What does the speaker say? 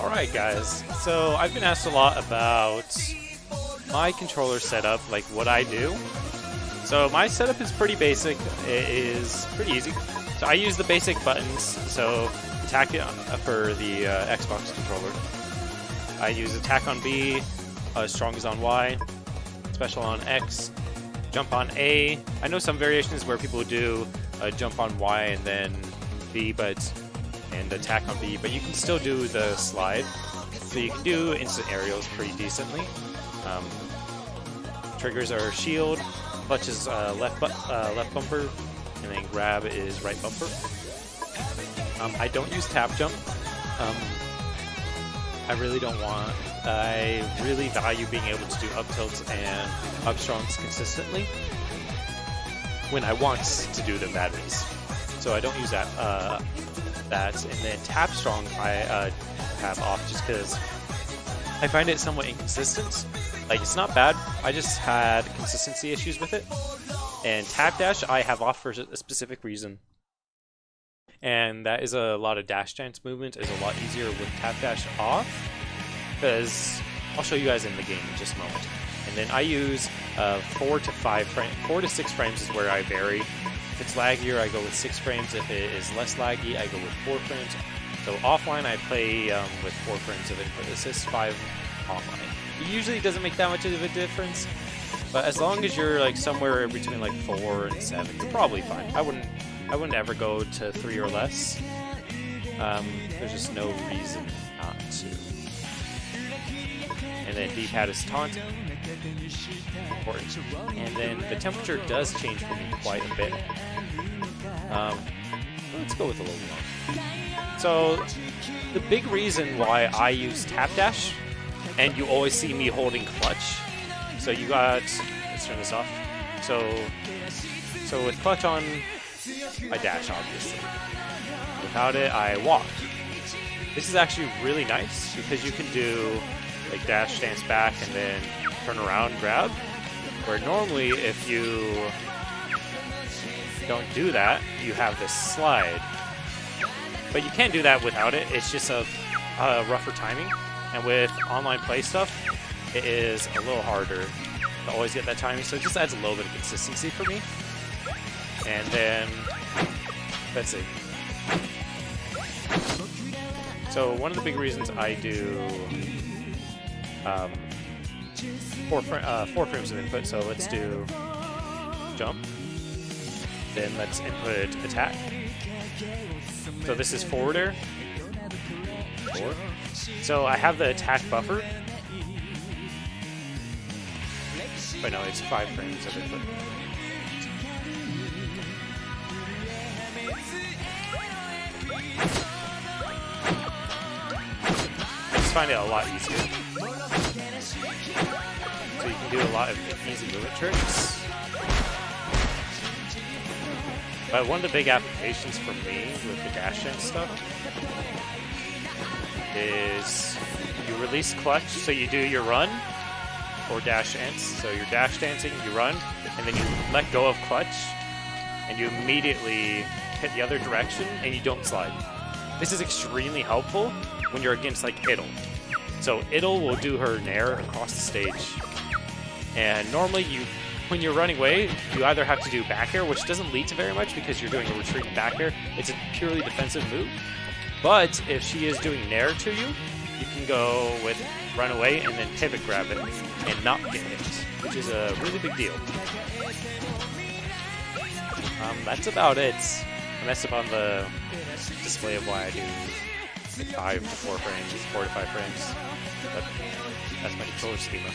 Alright guys, so I've been asked a lot about my controller setup, like what I do. So my setup is pretty basic, it is pretty easy. So I use the basic buttons, so attack for the Xbox controller. I use attack on B, strong is on Y, special on X, jump on A. I know some variations where people do jump on Y and then B, and attack on B, but you can still do the slide. So you can do instant aerials pretty decently. Triggers are shield, clutch is left bumper, and then grab is right bumper. I don't use tap jump. I really don't want. I really value being able to do up tilts and up strongs consistently when I want to do them that is. So I don't use that. And then tap strong I have off just because I find it somewhat inconsistent. Like, it's not bad, I just had consistency issues with it. And tap dash I have off for a specific reason. And that is a lot of dash dance movement is a lot easier with tap dash off, because I'll show you guys in the game in just a moment. And then I use 4 to 6 frames is where I vary. If it's laggier, I go with 6 frames. If it is less laggy, I go with 4 frames. So offline, I play with 4 frames of input assist, 5 online. It usually doesn't make that much of a difference, but as long as you're like somewhere between like 4 and 7, you're probably fine. I wouldn't ever go to 3 or less. There's just no reason not to. And then D-pad is taunt. Important. And then the temperature does change for me quite a bit. Let's go with a little more. So the big reason why I use tap dash, and you always see me holding clutch. So you got, let's turn this off. So with clutch on, I dash obviously. Without it, I walk. This is actually really nice because you can do like dash, dance back, and then turn around, grab. Where normally, if you don't do that, you have this slide. But you can't do that without it. It's just a rougher timing. And with online play stuff, it is a little harder to always get that timing. So it just adds a little bit of consistency for me. And then, let's see. So one of the big reasons I do 4 frames of input, so let's do jump, then let's input attack. So this is forwarder, 4. So I have the attack buffer, but no, it's 5 frames of input. I just find it a lot easier. So you can do a lot of easy movement tricks. But one of the big applications for me with the dash dance stuff is you release clutch, so you do your run or dash dance. So you're dash dancing, you run, and then you let go of clutch, and you immediately hit the other direction, and you don't slide. This is extremely helpful when you're against like Idle. So Idle will do her nair across the stage. And normally when you're running away, you either have to do back air, which doesn't lead to very much because you're doing a retreating back air. It's a purely defensive move. But if she is doing nair to you, you can go with run away and then pivot grab it and not get hit, which is a really big deal. That's about it. I messed up on the display of why I do 5 to 4 frames, 4 to 5 frames. But that's my controller schema.